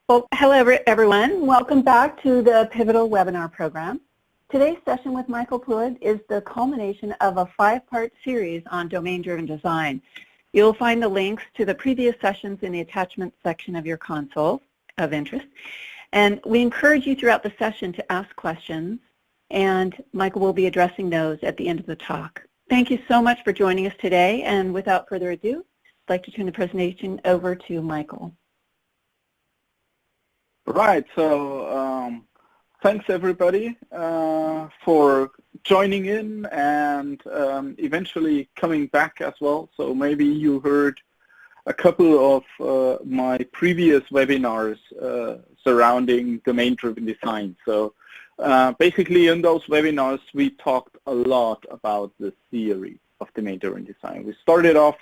Well, hello everyone. Welcome back to the Pivotal webinar program. Today's session with Michael Plod is the culmination of a 5-part series on domain-driven design. You'll find the links to the previous sessions in the attachment section of your console of interest. And we encourage you throughout the session to ask questions, and Michael will be addressing those at the end of the talk. Thank you so much for joining us today, and without further ado, I'd like to turn the presentation over to Michael. Right, so thanks everybody for joining in and eventually coming back as well. So maybe you heard a couple of my previous webinars surrounding domain-driven design. So basically in those webinars we talked a lot about the theory of domain-driven design. We started off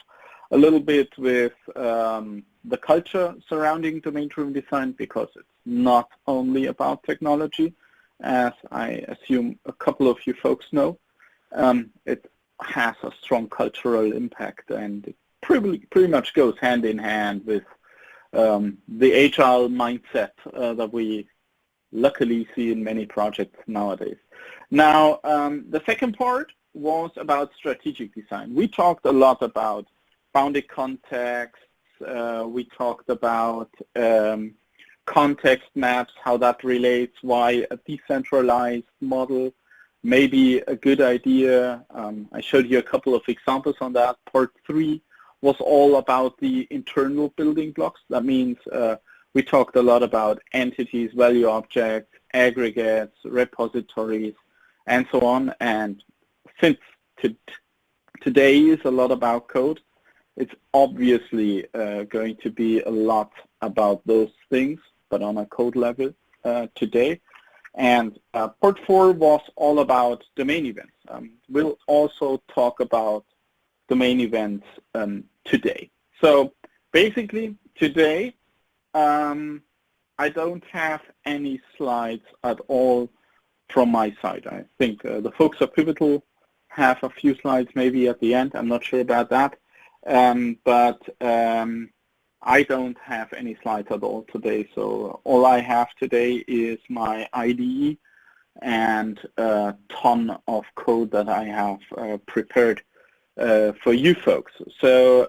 a little bit with the culture surrounding domain-driven design, because it's not only about technology, as I assume a couple of you folks know. It has a strong cultural impact, and it pretty much goes hand in hand with the agile mindset that we luckily see in many projects nowadays. Now, the second part was about strategic design. We talked a lot about bounded context. We talked about context maps, how that relates, why a decentralized model may be a good idea. I showed you a couple of examples on that. Part 3 was all about the internal building blocks. That means we talked a lot about entities, value objects, aggregates, repositories, and so on. And since today is a lot about code, it's obviously going to be a lot about those things, but on a code level today. And part 4 was all about domain events. We'll also talk about domain events today. So basically today, I don't have any slides at all from my side. I think the folks at Pivotal have a few slides maybe at the end. I'm not sure about that. But I don't have any slides at all today, so all I have today is my IDE and a ton of code that I have prepared for you folks. So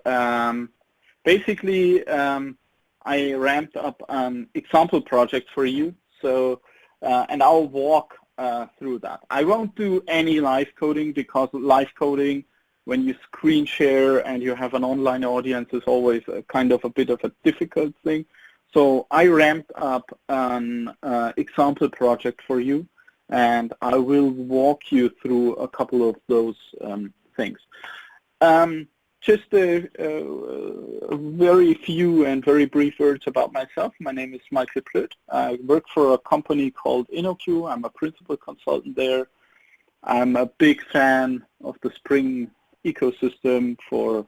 basically I ramped up an example project for you, so and I'll walk through that. I won't do any live coding, because live coding, when you screen share and you have an online audience, is always a kind of a bit of a difficult thing. So I ramped up an example project for you, and I will walk you through a couple of those things. Just a very few and very brief words about myself. My name is Michael Plod. I work for a company called InnoQ. I'm a principal consultant there. I'm a big fan of the Spring ecosystem for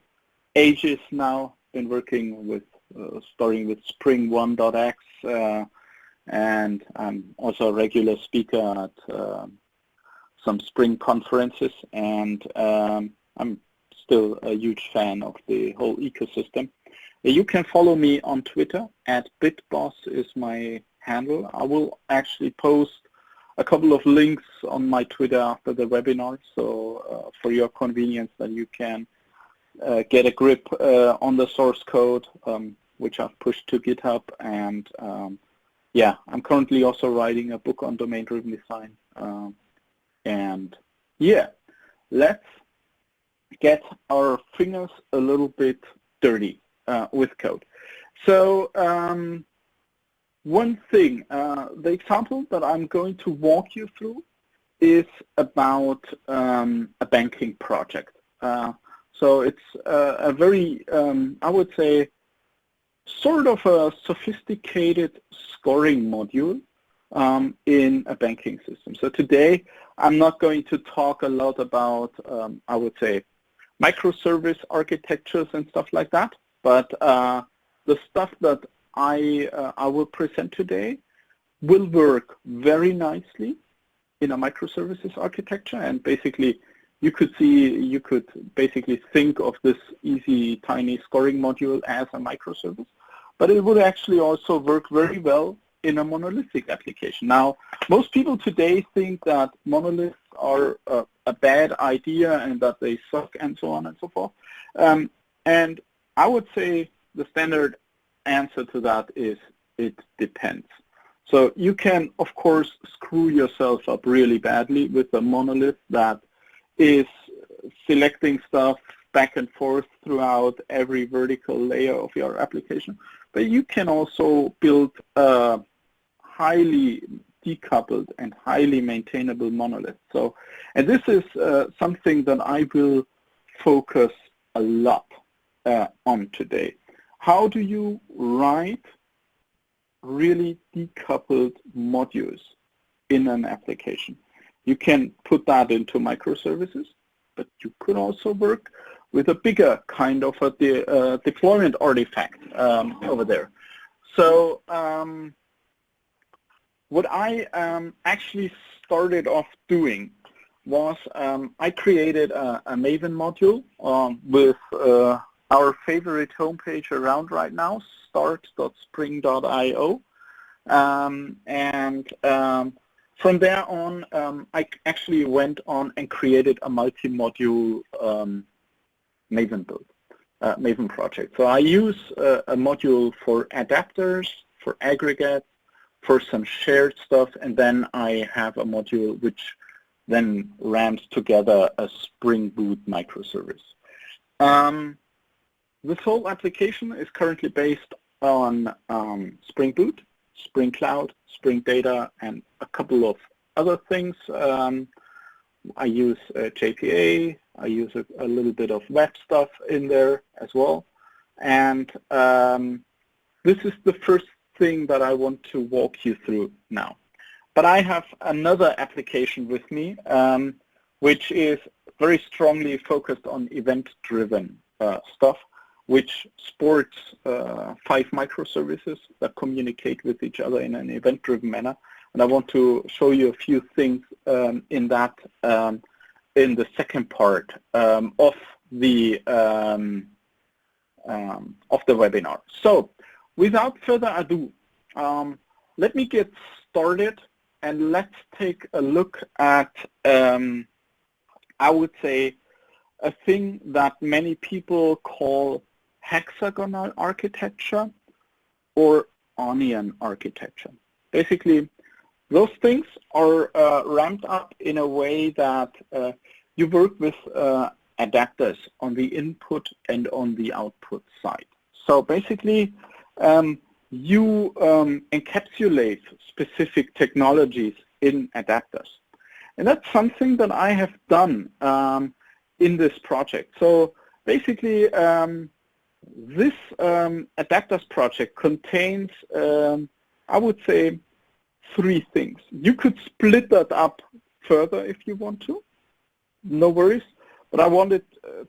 ages now. Been working with starting with Spring 1.x, and I'm also a regular speaker at some Spring conferences, and I'm still a huge fan of the whole ecosystem. You can follow me on Twitter at bitboss is my handle. I will actually post a couple of links on my Twitter after the webinar, so for your convenience, that you can get a grip on the source code, which I've pushed to GitHub. And yeah, I'm currently also writing a book on domain-driven design. And yeah, let's get our fingers a little bit dirty with code. So one thing, the example that I'm going to walk you through is about a banking project. So it's a very, I would say, sort of a sophisticated scoring module in a banking system. So today, I'm not going to talk a lot about, I would say, microservice architectures and stuff like that, but the stuff that I will present today will work very nicely in a microservices architecture. And basically, you could basically think of this easy, tiny scoring module as a microservice. but it would actually also work very well in a monolithic application. Now, most people today think that monoliths are a bad idea and that they suck and so on and so forth. And I would say the standard answer to that is it depends. So you can, of course, screw yourself up really badly with a monolith that is selecting stuff back and forth throughout every vertical layer of your application. But you can also build a highly decoupled and highly maintainable monolith. So, and this is something that I will focus a lot on today. How do you write really decoupled modules in an application? You can put that into microservices, but you could also work with a bigger kind of a deployment artifact over there. So what I actually started off doing was I created a Maven module with our favorite homepage around right now, start.spring.io. From there on, I actually went on and created a multi-module Maven build, Maven project. So I use a module for adapters, for aggregates, for some shared stuff, and then I have a module which then rams together a Spring Boot microservice. This whole application is currently based on Spring Boot, Spring Cloud, Spring Data, and a couple of other things. I use JPA, I use a little bit of web stuff in there as well. And this is the first thing that I want to walk you through now. But I have another application with me, which is very strongly focused on event-driven stuff, which sports 5 microservices that communicate with each other in an event-driven manner. And I want to show you a few things in that, in the second part of the webinar. So, without further ado, let me get started and let's take a look at, I would say, a thing that many people call hexagonal architecture or onion architecture. Basically, those things are ramped up in a way that you work with adapters on the input and on the output side. So basically, you encapsulate specific technologies in adapters. And that's something that I have done in this project. So basically, this adapters project contains, I would say, 3 things. You could split that up further if you want to, no worries, but I wanted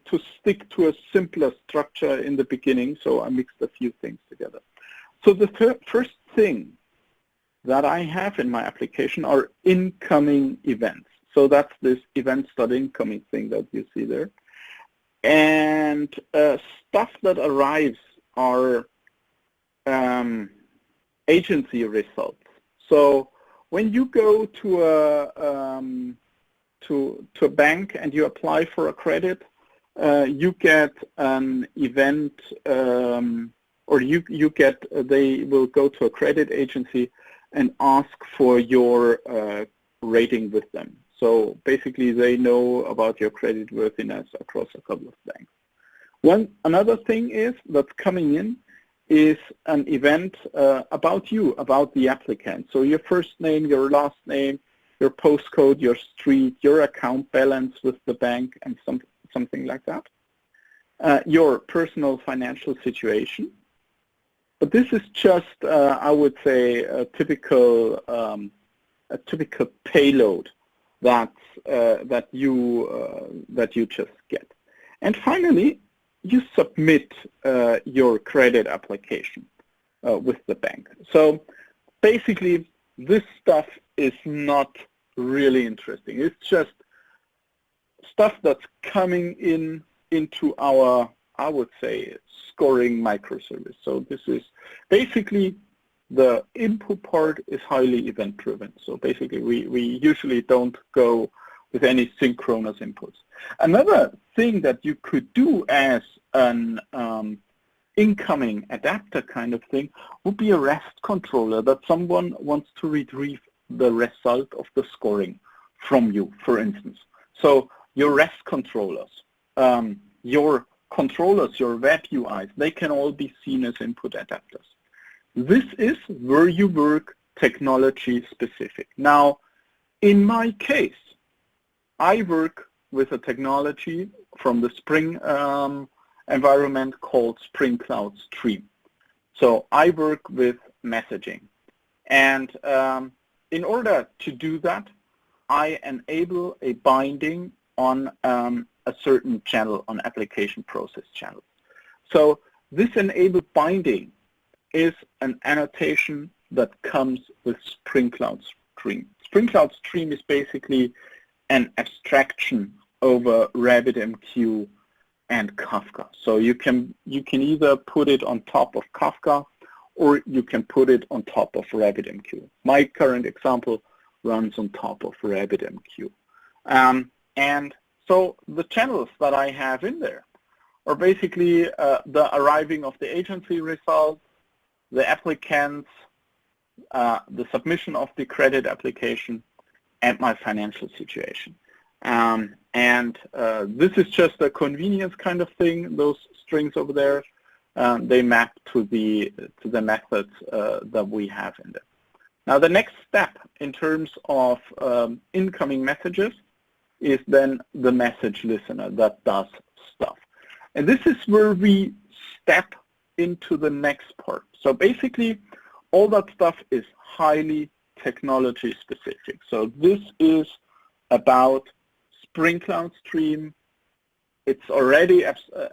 to stick to a simpler structure in the beginning, so I mixed a few things together. So the first thing that I have in my application are incoming events. So that's this events.incoming thing that you see there. And stuff that arrives are agency results. So when you go to a bank and you apply for a credit, you get an event, or they will go to a credit agency and ask for your rating with them. So basically, they know about your creditworthiness across a couple of banks. Another thing that's coming in is an event about you, about the applicant. So your first name, your last name, your postcode, your street, your account balance with the bank, and something like that. Your personal financial situation. But this is just, I would say, a typical payload that you just get. And finally, you submit your credit application with the bank. So basically, this stuff is not really interesting. It's just stuff that's coming into our I would say, scoring microservice. So this is basically the input part is highly event-driven. So basically, we usually don't go with any synchronous inputs. Another thing that you could do as an incoming adapter kind of thing would be a REST controller that someone wants to retrieve the result of the scoring from you, for instance. So your REST controllers, your controllers, your web UIs, they can all be seen as input adapters. This is where you work technology specific. Now, in my case, I work with a technology from the Spring environment called Spring Cloud Stream. So I work with messaging. And in order to do that, I enable a binding on a certain channel, on application process channels. So this enabled binding is an annotation that comes with Spring Cloud Stream. Spring Cloud Stream is basically an abstraction over RabbitMQ and Kafka. So you can either put it on top of Kafka or you can put it on top of RabbitMQ. My current example runs on top of RabbitMQ. And so the channels that I have in there are basically the arriving of the agency result, the applicants, the submission of the credit application, and my financial situation. This is just a convenience kind of thing. Those strings over there, they map to the methods that we have in there. Now the next step in terms of incoming messages is then the message listener that does stuff. And this is where we step into the next part. So basically, all that stuff is highly technology specific. So this is about Spring Cloud Stream. It's already,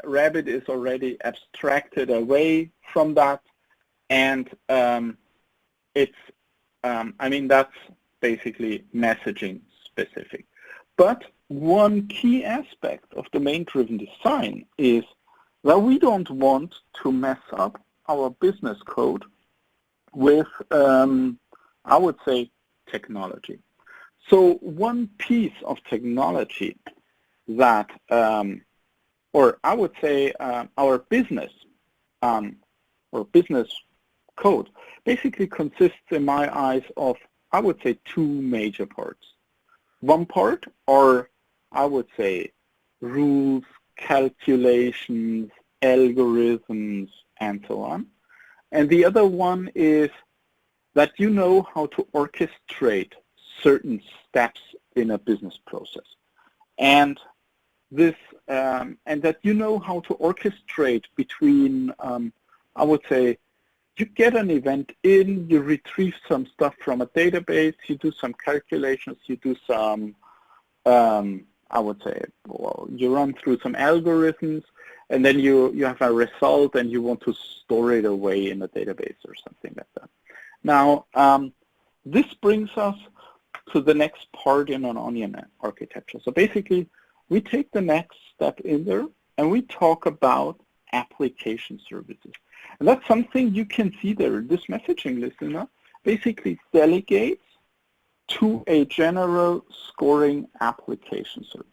Rabbit is already abstracted away from that. And I mean, that's basically messaging specific. But one key aspect of domain-driven design is that we don't want to mess up our business code with, I would say, technology. So one piece of technology that, or I would say our business or business code basically consists, in my eyes, of, I would say, two major parts. One part are, I would say, rules, calculations, algorithms, and so on. And the other one is that you know how to orchestrate certain steps in a business process. And this, and that you know how to orchestrate between, I would say, you get an event in, you retrieve some stuff from a database, you do some calculations, you do some, I would say, well, you run through some algorithms, and then you have a result and you want to store it away in a database or something like that. Now, this brings us to the next part in an onion architecture. So basically, we take the next step in there and we talk about application services. And that's something you can see there. This messaging listener basically delegates to a general scoring application service.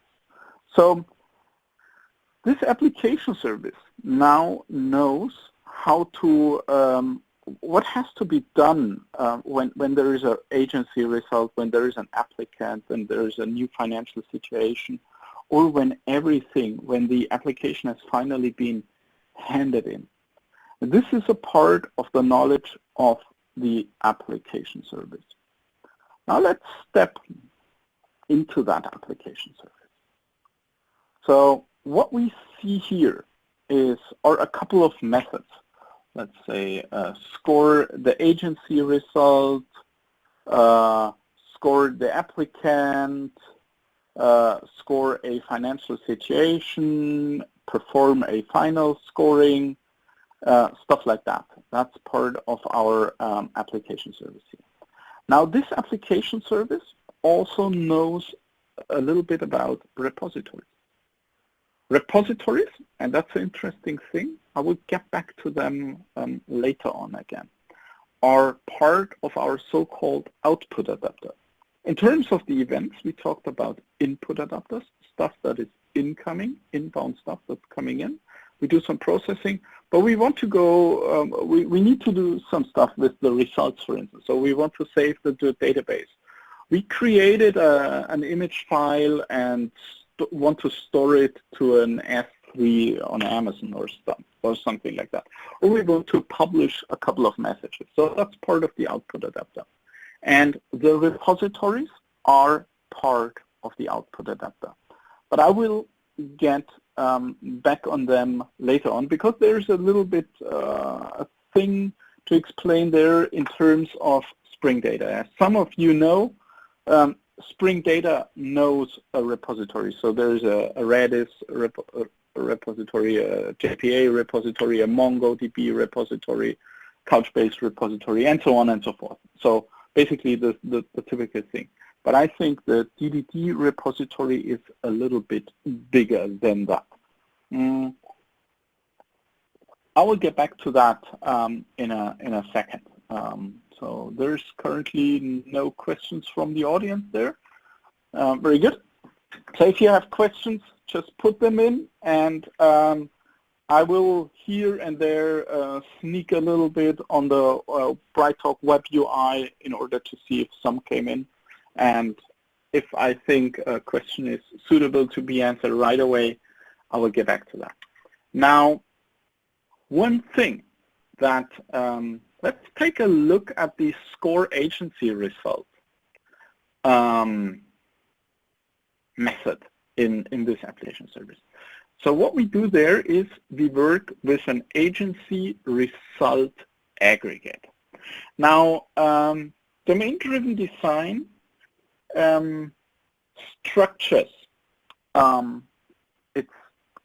So this application service now knows how to, what has to be done when there is an agency result, when there is an applicant, when there is a new financial situation, or when the application has finally been handed in. And this is a part of the knowledge of the application service. Now let's step into that application service. So what we see here are a couple of methods. Let's say score the agency result, score the applicant, score a financial situation, perform a final scoring, stuff like that. That's part of our application service here. Now this application service also knows a little bit about repositories. Repositories, and that's an interesting thing, I will get back to them later on again, are part of our so-called output adapter. In terms of the events, we talked about input adapters, stuff that is incoming, inbound stuff that's coming in. We do some processing, but we want to go, we need to do some stuff with the results, for instance. So we want to save the database. We created an image file and want to store it to an S3 on Amazon or something like that. Or we want to publish a couple of messages. So that's part of the output adapter. And the repositories are part of the output adapter. But I will get back on them later on because there's a little bit a thing to explain there in terms of Spring Data. As some of you know, Spring Data knows a repository. So there's a Redis repository, a JPA repository, a MongoDB repository, Couchbase repository, and so on and so forth. So basically the typical thing. But I think the DDD repository is a little bit bigger than that. I will get back to that in a second. So there's currently no questions from the audience there. Very good. So if you have questions, just put them in, and I will here and there sneak a little bit on the BrightTalk Web UI in order to see if some came in. And if I think a question is suitable to be answered right away, I will get back to that. Now, one thing that, let's take a look at the score agency result method in this application service. So what we do there is we work with an agency result aggregate. Now, domain-driven design structures its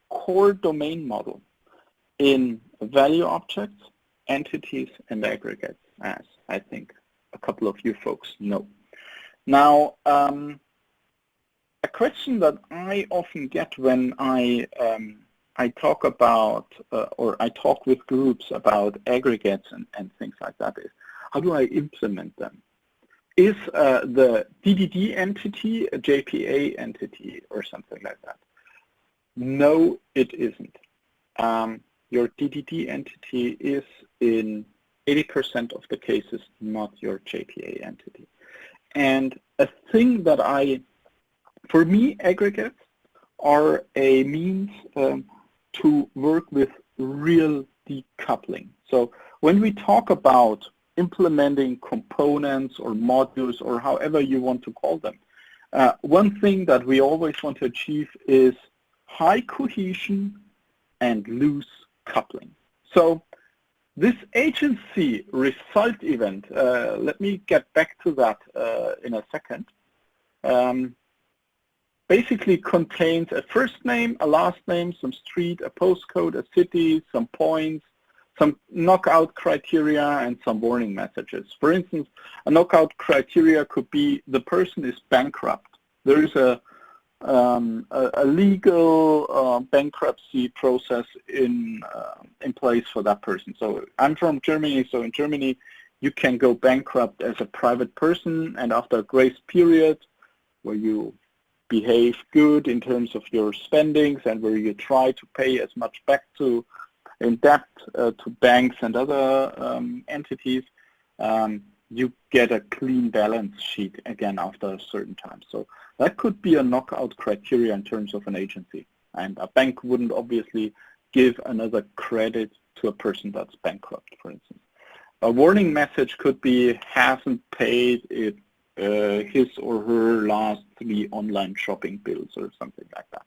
core domain model in value objects, entities, and aggregates, as I think a couple of you folks know. Now, a question that I often get when I talk about, or I talk with groups about aggregates and things like that is, how do I implement them? Is the DDD entity a JPA entity or something like that? No, it isn't. Your DDD entity is in 80% of the cases not your JPA entity. And a thing that for me, aggregates are a means to work with real decoupling. So when we talk about implementing components or modules or however you want to call them, one thing that we always want to achieve is high cohesion and loose coupling. So this agency result event, let me get back to that in a second, basically contains a first name, a last name, some street, a postcode, a city, some points, some knockout criteria, and some warning messages. For instance, a knockout criteria could be the person is bankrupt. There is a legal bankruptcy process in place for that person. So I'm from Germany, so in Germany you can go bankrupt as a private person, and after a grace period where you behave good in terms of your spendings and where you try to pay as much back in debt to banks and other entities, you get a clean balance sheet again after a certain time. So that could be a knockout criteria in terms of an agency. And a bank wouldn't obviously give another credit to a person that's bankrupt, for instance. A warning message could be hasn't paid his or her last 3 online shopping bills or something like that.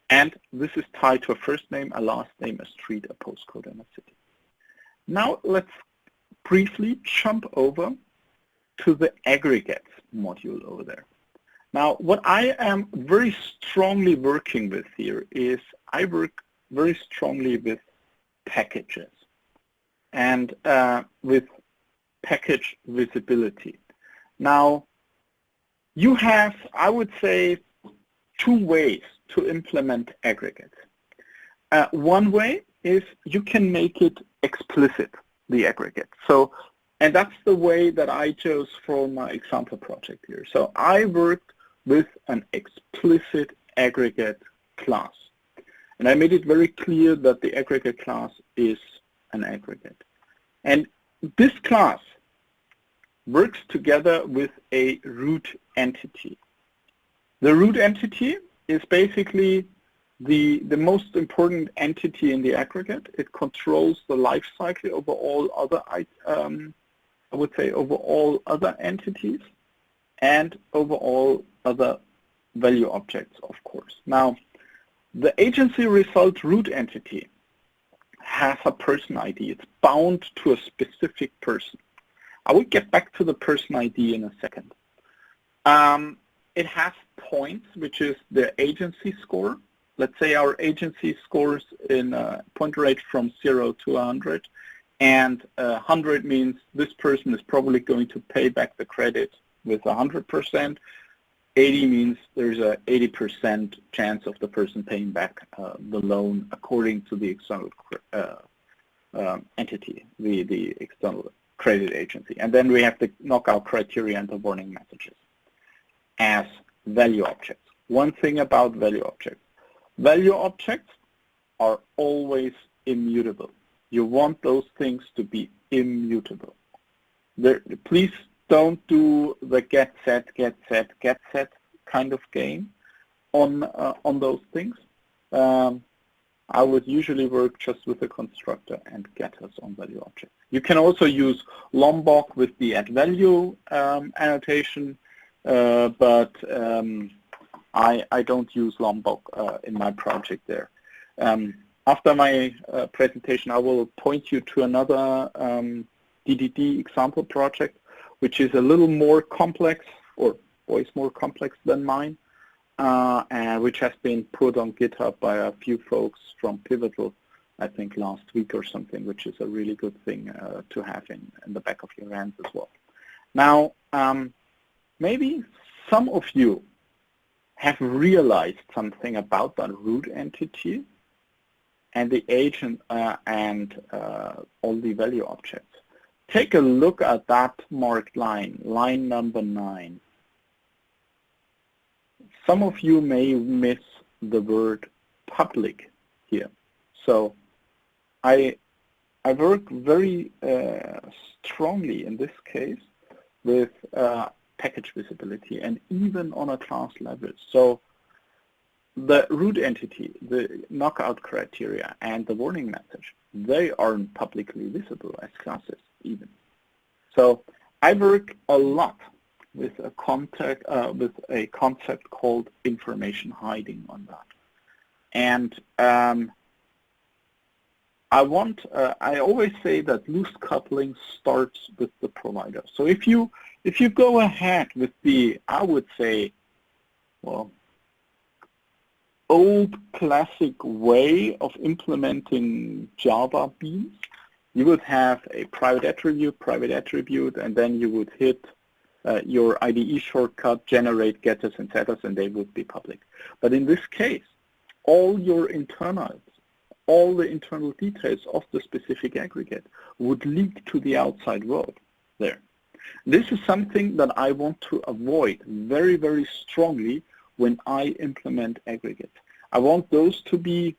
And this is tied to a first name, a last name, a street, a postcode, and a city. Now let's briefly jump over to the aggregates module over there. Now what I am very strongly working with here is I work very strongly with packages and with package visibility. Now you have, I would say, two ways to implement aggregates. One way is you can make it explicit, the aggregate. So, and that's the way that I chose for my example project here. So I worked with an explicit aggregate class. And I made it very clear that the aggregate class is an aggregate. And this class works together with a root entity. The root entity is basically the most important entity in the aggregate. It controls the life cycle over all other, I would say, over all other entities and over all other value objects, of course. Now, the agency result root entity has a person ID. It's bound to a specific person. I will get back to the person ID in a second. It has points, which is the agency score. Let's say our agency scores in a point rate from 0 to 100, and 100 means this person is probably going to pay back the credit with 100%. 80 means there's a 80% chance of the person paying back the loan according to the external entity, the external credit agency. And then we have the knockout criteria and the warning messages as value objects. One thing about value objects. Value objects are always immutable. You want those things to be immutable. Please don't do the get set kind of game on those things. I would usually work just with the constructor and getters on value objects. You can also use Lombok with the add value annotation, but I don't use Lombok in my project there. After my presentation, I will point you to another DDD example project, which is a little more complex, or always more complex than mine, and which has been put on GitHub by a few folks from Pivotal, I think last week or something, which is a really good thing to have in the back of your hands as well. Now, maybe some of you have realized something about that root entity and the agent and all the value objects. Take a look at that marked line, line number 9. Some of you may miss the word public here. So I work very strongly in this case with package visibility and even on a class level. So the root entity, the knockout criteria, and the warning message, they aren't publicly visible as classes even. So I work a lot with a concept called information hiding on that. And I always say that loose coupling starts with the provider. So if you go ahead with the, I would say, well, old classic way of implementing Java beans, you would have a private attribute, and then you would hit your IDE shortcut, generate getters and setters, and they would be public. But in this case, all your internals, all the internal details of the specific aggregate would leak to the outside world there. This is something that I want to avoid very, very strongly when I implement aggregates. I want those to be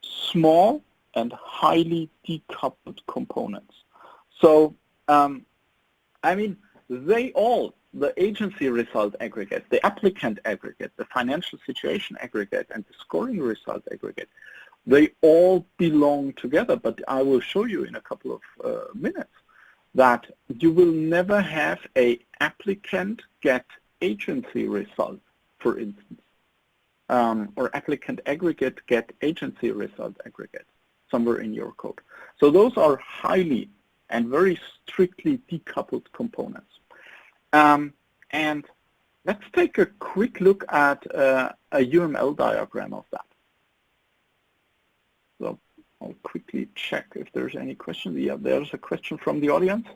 small and highly decoupled components. So, I mean, the agency result aggregate, the applicant aggregate, the financial situation aggregate, and the scoring result aggregate, they all belong together. But I will show you in a couple of minutes that you will never have a applicant get agency result, for instance, or applicant aggregate get agency result aggregate somewhere in your code. So those are highly and very strictly decoupled components. And let's take a quick look at a UML diagram of that. So I'll quickly check if there's any questions. Yeah, there's a question from the audience.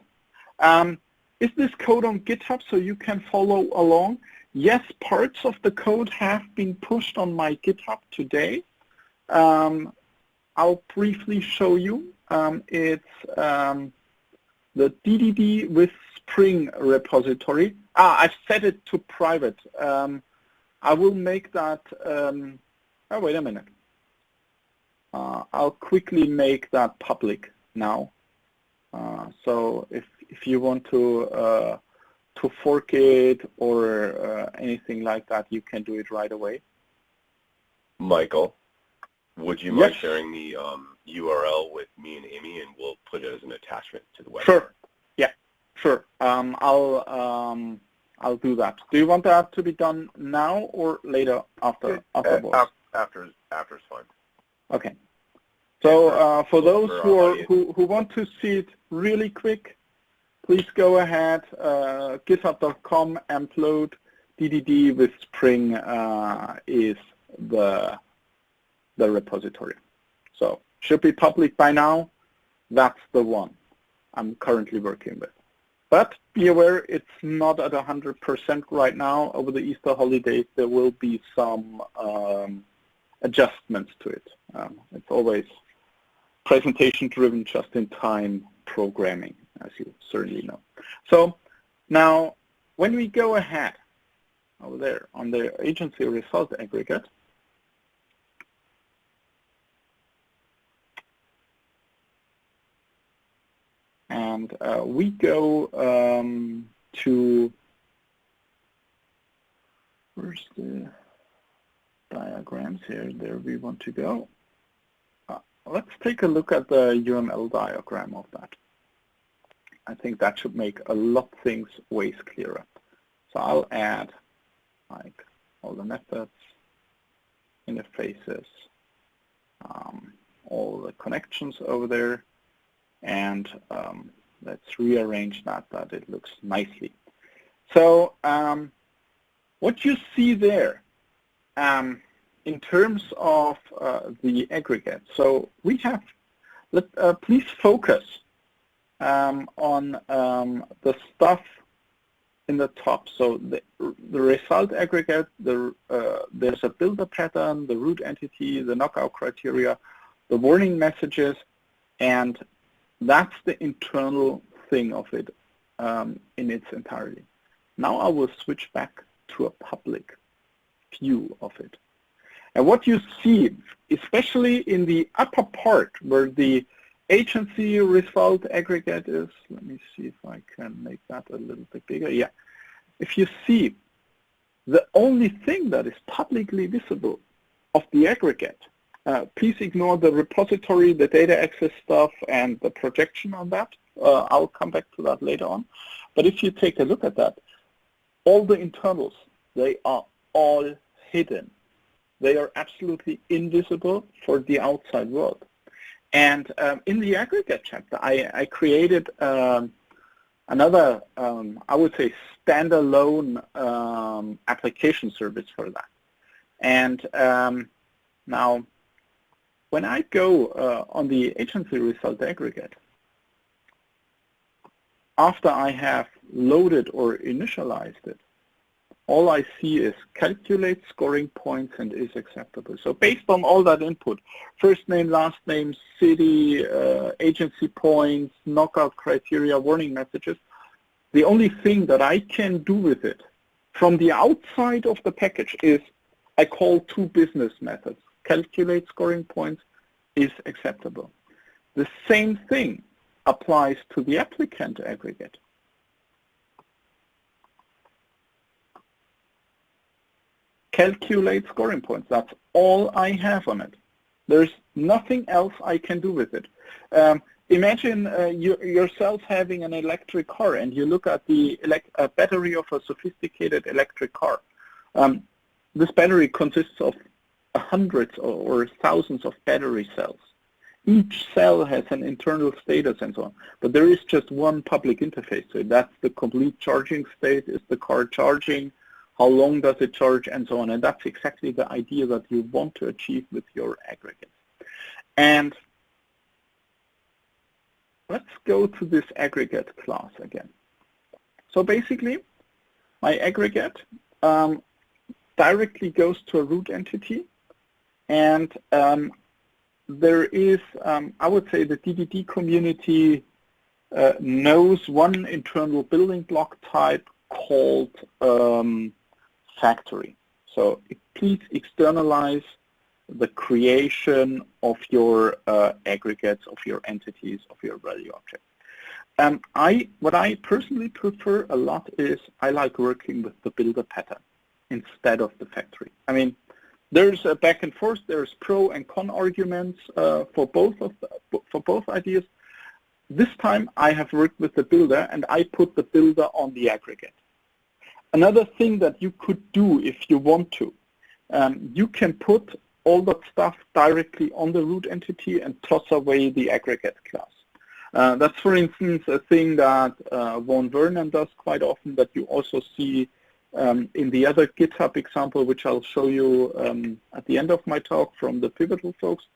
Is this code on GitHub so you can follow along? yes, parts of the code have been pushed on my GitHub today. I'll briefly show you. It's the DDD with Spring repository. I've set it to private. I will make that, oh, wait a minute. I'll quickly make that public now. So if you want to fork it or anything like that, you can do it right away. Michael, would you mind sharing the URL with me and Amy, and we'll put it as an attachment to the website? Sure. Yeah. Sure. I'll do that. Do you want that to be done now or later afterwards? After is fine. Okay. So for those who want to see it really quick, please go ahead, github.com and Plod DDD with Spring is the repository. So should be public by now. That's the one I'm currently working with. But be aware it's not at 100% right now. Over the Easter holidays, there will be some adjustments to it. It's always presentation-driven, just-in-time programming, as you certainly know. So now, when we go ahead over there on the agency result aggregate, and we go to, where's the diagrams here? There we want to go. Let's take a look at the UML diagram of that. I think that should make a lot of things ways clearer. So I'll add like all the methods, interfaces, all the connections over there, and let's rearrange that it looks nicely. So what you see there in terms of the aggregate, so we have, please focus on the stuff in the top. So the result aggregate, there's a builder pattern, the root entity, the knockout criteria, the warning messages, and that's the internal thing of it in its entirety. Now I will switch back to a public view of it. And what you see, especially in the upper part where the agency result aggregate is, let me see if I can make that a little bit bigger. Yeah. If you see, the only thing that is publicly visible of the aggregate, please ignore the repository, the data access stuff, and the projection on that. I'll come back to that later on. But if you take a look at that, all the internals, they are all hidden. They are absolutely invisible for the outside world. And in the aggregate chapter, I created another, I would say, standalone application service for that. And now, when I go on the agency result aggregate, after I have loaded or initialized it, all I see is calculate scoring points and is acceptable. So based on all that input, first name, last name, city, agency points, knockout criteria, warning messages, the only thing that I can do with it from the outside of the package is I call two business methods. Calculate scoring points is acceptable. The same thing applies to the applicant aggregate. Calculate scoring points. That's all I have on it. There's nothing else I can do with it. Imagine yourself having an electric car and you look at the battery of a sophisticated electric car. This battery consists of hundreds or thousands of battery cells. Each cell has an internal status and so on, but there is just one public interface to it. That's the complete charging state. Is the car charging? How long does it charge, and so on. And that's exactly the idea that you want to achieve with your aggregate. And let's go to this aggregate class again. So basically, my aggregate directly goes to a root entity, and there is, I would say, the DDD community knows one internal building block type called factory. So please externalize the creation of your aggregates, of your entities, of your value objects. What I personally prefer a lot is I like working with the builder pattern instead of the factory. I mean, there's a back and forth. There's pro and con arguments for both ideas. This time I have worked with the builder, and I put the builder on the aggregate. Another thing that you could do if you want to, you can put all that stuff directly on the root entity and toss away the aggregate class. That's, for instance, a thing that Von Vernon does quite often, that you also see in the other GitHub example, which I'll show you at the end of my talk from the Pivotal folks.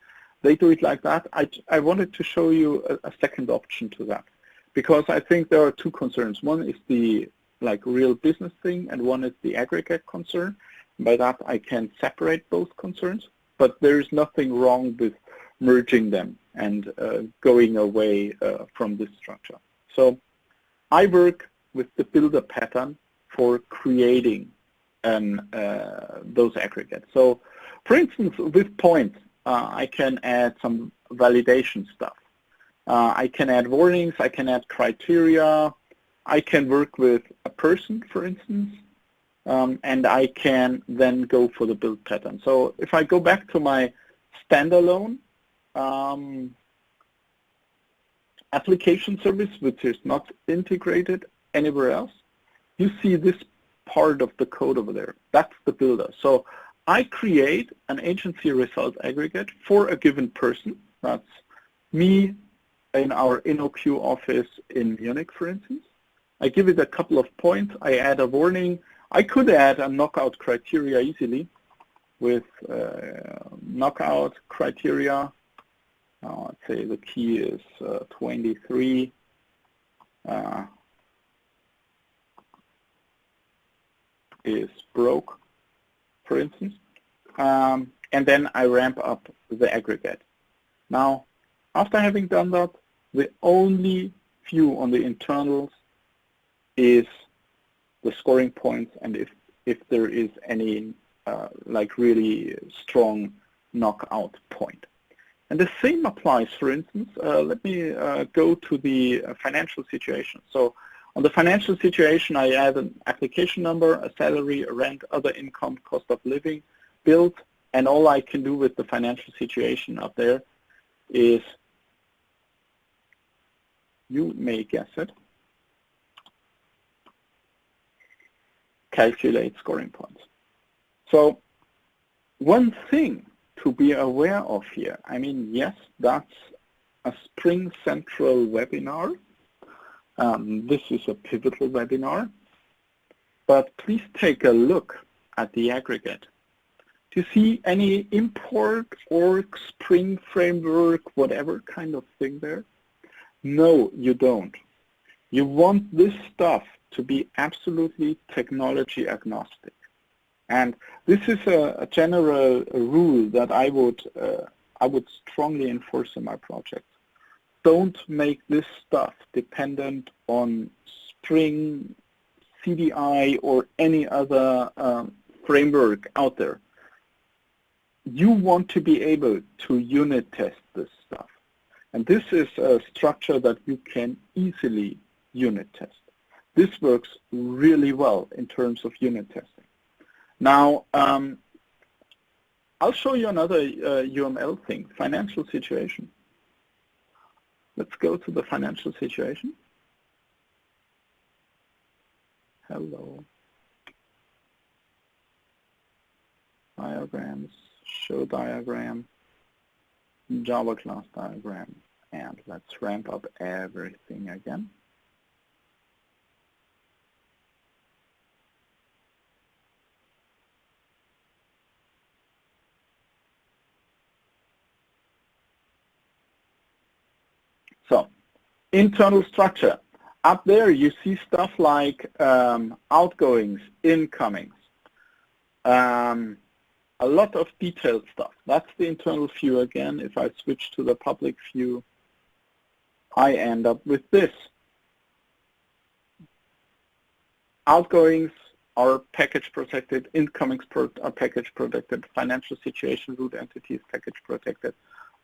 They do it like that. I wanted to show you a second option to that, because I think there are two concerns. One is the real business thing, and one is the aggregate concern. By that, I can separate both concerns, but there is nothing wrong with merging them and going away from this structure. So I work with the builder pattern for creating those aggregates. So for instance, with points, I can add some validation stuff. I can add warnings, I can add criteria, I can work with a person, for instance, and I can then go for the build pattern. So if I go back to my standalone application service, which is not integrated anywhere else, you see this part of the code over there. That's the builder. So I create an agency result aggregate for a given person. That's me in our InnoQ office in Munich, for instance. I give it a couple of points. I add a warning. I could add a knockout criteria easily with knockout criteria. Let's say the key is 23. Is broke, for instance, and then I ramp up the aggregate. Now, after having done that, the only view on the internals is the scoring points, and if there is any really strong knockout point. And the same applies, for instance, let me go to the financial situation. So on the financial situation, I add an application number, a salary, a rent, other income, cost of living, build, and all I can do with the financial situation up there is, you may guess it, calculate scoring points. So one thing to be aware of here, I mean, yes, that's a Spring Central webinar. This is a Pivotal webinar, but please take a look at the aggregate. Do you see any import, org, Spring framework, whatever kind of thing there? No, you don't. You want this stuff to be absolutely technology agnostic. And this is a general rule that I would strongly enforce in my project. Don't make this stuff dependent on Spring, CDI, or any other framework out there. You want to be able to unit test this stuff. And this is a structure that you can easily unit test. This works really well in terms of unit testing. Now, I'll show you another UML thing, financial situation. Let's go to the financial situation. Hello. Diagrams, show diagram, Java class diagram, and let's ramp up everything again. So, internal structure. Up there you see stuff like outgoings, incomings, a lot of detailed stuff. That's the internal view again. If I switch to the public view, I end up with this. Outgoings are package protected, incomings are package protected, financial situation, root entities package protected.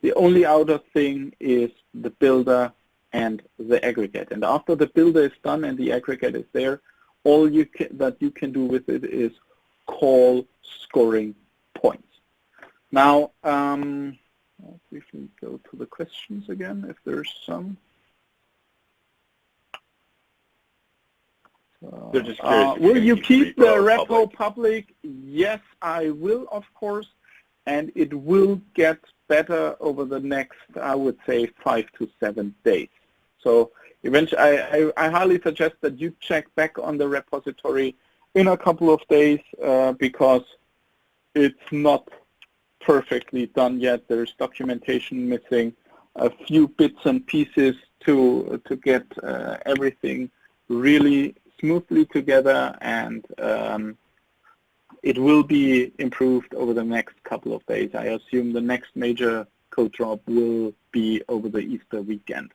The only other thing is the builder and the aggregate. And after the builder is done and the aggregate is there, all that you can do with it is call scoring points. Now, let's see if we go to the questions again, if there's some. They're just curious will you keep the repo public? Yes, I will, of course, and it will get better over the next, I would say, 5 to 7 days. So eventually, I highly suggest that you check back on the repository in a couple of days because it's not perfectly done yet. There's documentation missing, a few bits and pieces to get everything really smoothly together, and it will be improved over the next couple of days. I assume the next major code drop will be over the Easter weekend.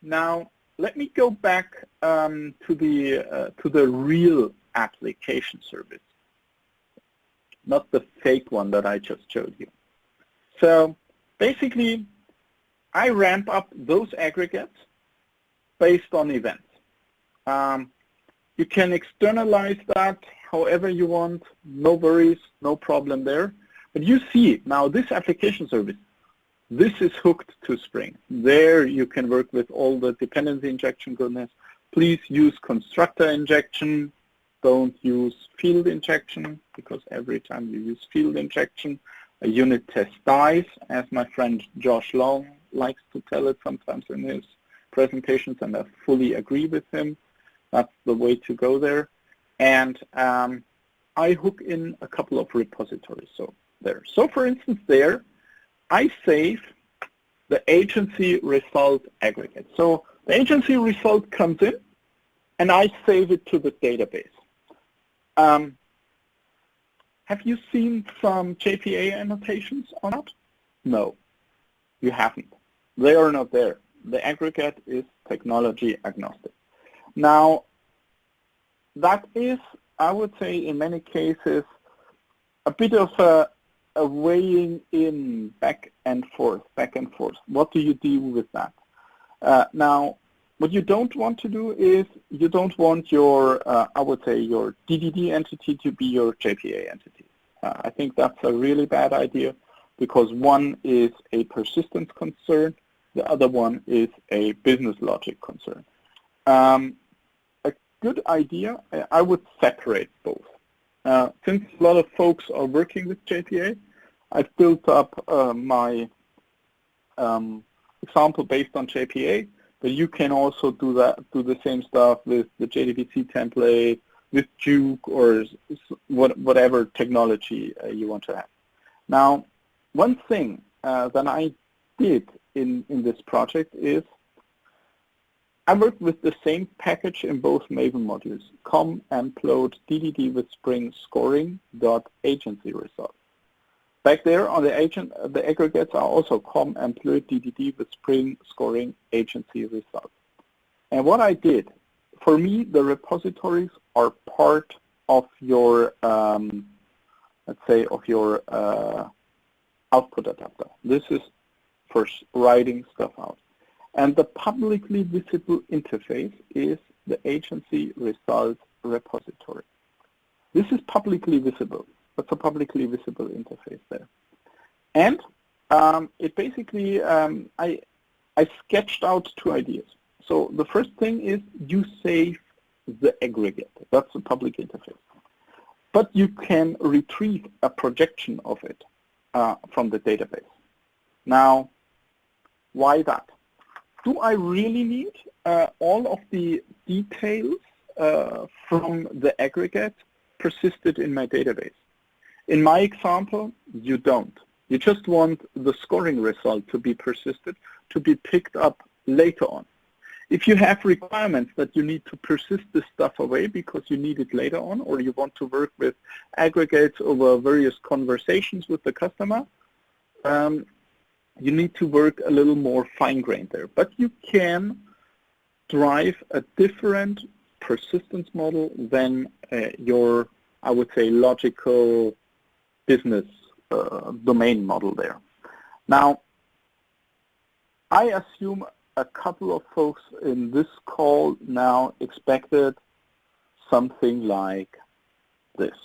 Now let me go back to the real application service, not the fake one that I just showed you. So basically, I ramp up those aggregates based on events. You can externalize that however you want, no worries, no problem there. But you see now this application service, this is hooked to Spring. There you can work with all the dependency injection goodness. Please use constructor injection. Don't use field injection, because every time you use field injection, a unit test dies, as my friend Josh Long likes to tell it sometimes in his presentations, and I fully agree with him. That's the way to go there. And I hook in a couple of repositories. So for instance, there I save the agency result aggregate. So the agency result comes in, and I save it to the database. Have you seen some JPA annotations on that? No, you haven't. They are not there. The aggregate is technology agnostic. Now, that is, I would say, in many cases, a bit of a weighing in back and forth. What do you do with that? Now, what you don't want to do is you don't want your, I would say, your DDD entity to be your JPA entity. I think that's a really bad idea, because one is a persistence concern, the other one is a business logic concern. A good idea, I would separate both. Since a lot of folks are working with JPA, I've built up my example based on JPA, but you can also do the same stuff with the JDBC template, with Juke, or whatever technology you want to have. Now, one thing that I did in this project is I worked with the same package in both Maven modules, com and plod DDD with Spring scoring dot agency result. Back there on the aggregates are also com and plod DDD with Spring scoring agency result. And what I did, for me, the repositories are part of your, let's say, of your output adapter. This is for writing stuff out. And the publicly visible interface is the agency result repository. This is publicly visible. That's a publicly visible interface there. And it basically, I sketched out two ideas. So the first thing is you save the aggregate. That's a public interface. But you can retrieve a projection of it from the database. Now, why that? Do I really need all of the details from the aggregate persisted in my database? In my example, you don't. You just want the scoring result to be persisted, to be picked up later on. if you have requirements that you need to persist this stuff away because you need it later on, or you want to work with aggregates over various conversations with the customer, you need to work a little more fine-grained there. But you can drive a different persistence model than your, I would say, logical business domain model there. Now, I assume a couple of folks in this call now expected something like this.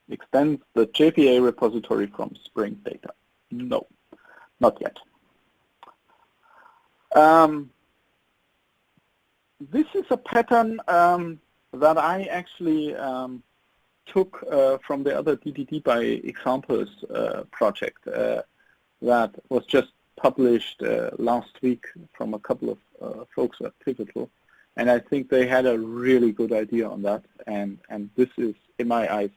Extends the JPA repository from Spring data. No, not yet. This is a pattern that I actually took from the other DDD by Examples project that was just published last week from a couple of folks at Pivotal, and I think they had a really good idea on that, and this is, in my eyes,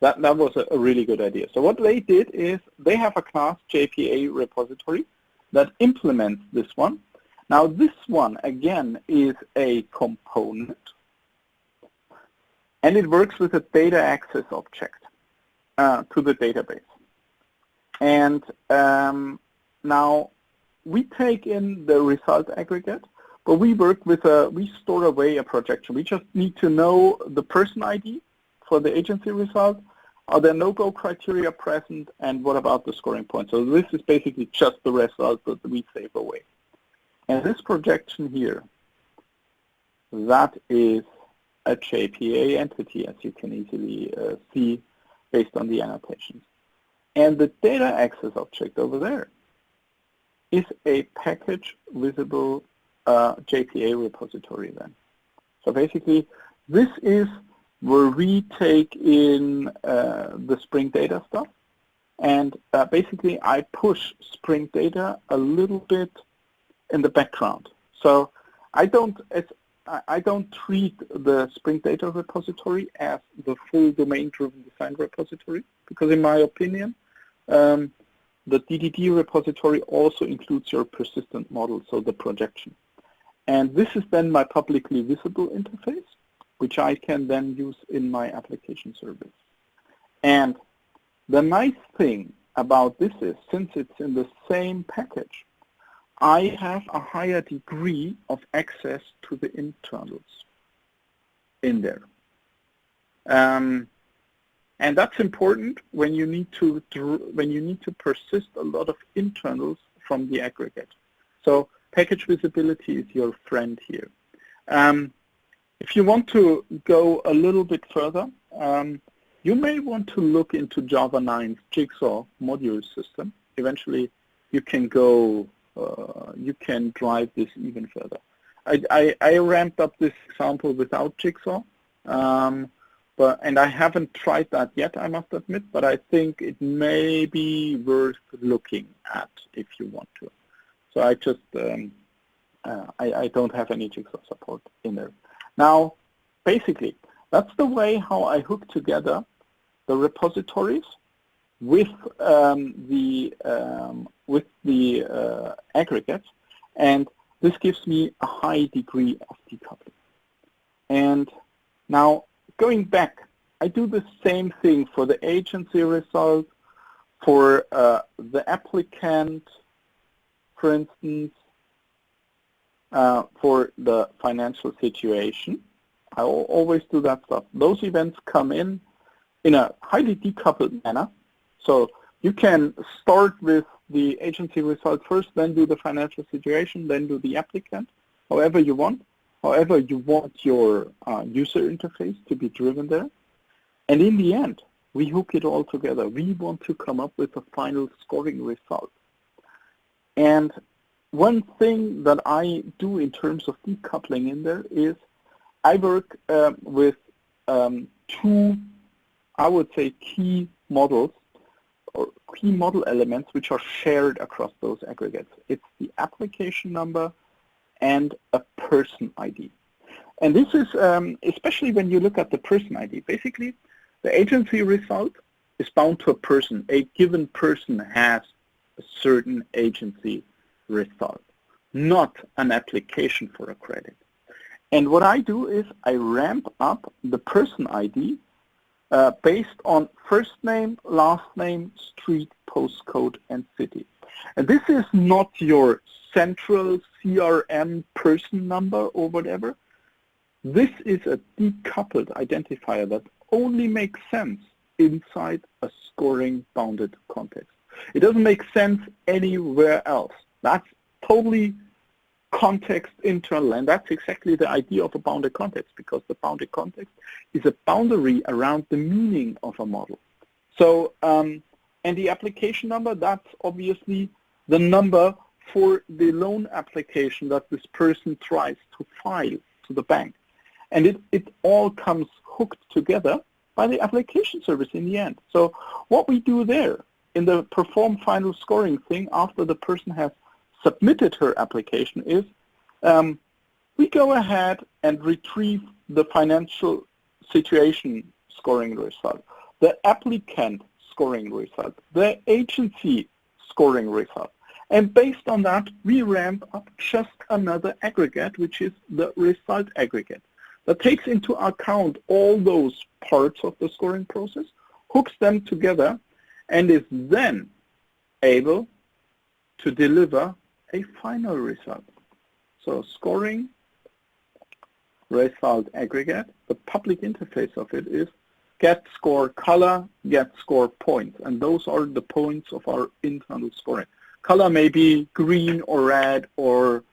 that was a really good idea. So what they did is they have a class JPA repository that implements this one. Now this one, again, is a component, and it works with a data access object to the database. And now we take in the result aggregate, but we work with we store away a projection. We just need to know the person ID for the agency result. Are there no-go criteria present, and what about the scoring point? So this is basically just the result that we save away. And this projection here, that is a JPA entity, as you can easily see based on the annotations. And the data access object over there is a package visible JPA repository then. So basically, this is where we take in the Spring data stuff, and basically I push Spring data a little bit in the background. So I don't treat the Spring data repository as the full domain-driven design repository, because in my opinion, the DDD repository also includes your persistent model, so the projection. And this is then my publicly visible interface, which I can then use in my application service. And the nice thing about this is, since it's in the same package, I have a higher degree of access to the internals in there. And that's important when you need to persist a lot of internals from the aggregate. So package visibility is your friend here. If you want to go a little bit further, you may want to look into Java 9's Jigsaw module system. Eventually, you can go, you can drive this even further. I ramped up this example without Jigsaw, and I haven't tried that yet, I must admit, but I think it may be worth looking at if you want to. So I just, I don't have any Jigsaw support in there. Now, basically, that's the way how I hook together the repositories with the aggregates, and this gives me a high degree of decoupling. And now, going back, I do the same thing for the agency result, for the applicant, for instance, for the financial situation. I always do that stuff. Those events come in a highly decoupled manner. So you can start with the agency result first, then do the financial situation, then do the applicant, however you want your user interface to be driven there. And in the end, we hook it all together. We want to come up with a final scoring result. And one thing that I do in terms of decoupling in there is I work with two, I would say, key models or key model elements which are shared across those aggregates. It's the application number and a person ID. And this is, especially when you look at the person ID, basically The agency result is bound to a person. A given person has a certain agency result, not an application for a credit. And what I do is I ramp up the person ID based on first name, last name, street, postcode, and city. And this is not your central CRM person number or whatever. This is a decoupled identifier that only makes sense inside a scoring bounded context. It doesn't make sense anywhere else. That's totally context internal, and that's exactly the idea of a bounded context, because the bounded context is a boundary around the meaning of a model. So, and the application number, that's obviously the number for the loan application that this person tries to file to the bank. And it all comes hooked together by the application service in the end. So what we do there in the perform final scoring thing after the person has submitted her application is we go ahead and retrieve the financial situation scoring result, the applicant scoring result, the agency scoring result. And based on that, we ramp up just another aggregate, which is the result aggregate, that takes into account all those parts of the scoring process, hooks them together, and is then able to deliver a final result. So scoring result aggregate, the public interface of it is get score color, get score points, and those are the points of our internal scoring. Color may be green or red or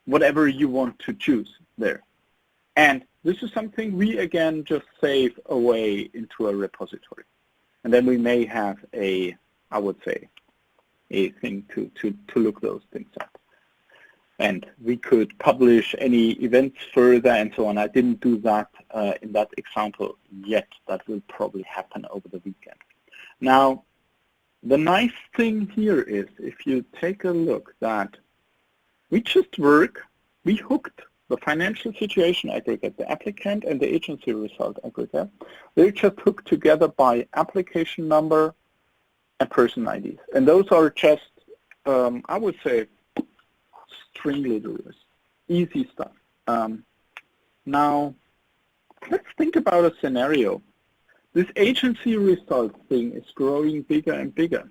whatever you want to choose there. And this is something we again just save away into a repository. And then we may have a, I would say, a thing to look those things up. And we could publish any events further and so on. I didn't do that in that example yet. That will probably happen over the weekend. Now, the nice thing here is if you take a look that we just we hooked the financial situation aggregate, the applicant and the agency result aggregate. They're just hooked together by application number and person IDs. And those are just, I would say, string literals, easy stuff. Now, let's think about a scenario. This agency result thing is growing bigger and bigger.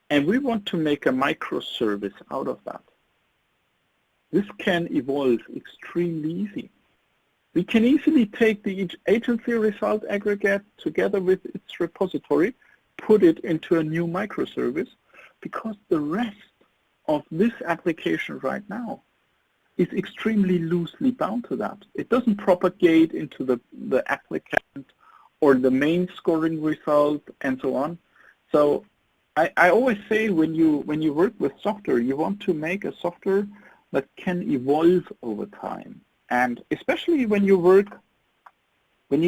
And we want to make a microservice out of that. This can evolve extremely easy. We can easily take the agency result aggregate together with its repository, put it into a new microservice, because the rest of this application right now is extremely loosely bound to that. It doesn't propagate into the applicant or the main scoring result and so on. So I always say when you work with software, you want to make a software that can evolve over time. And especially when you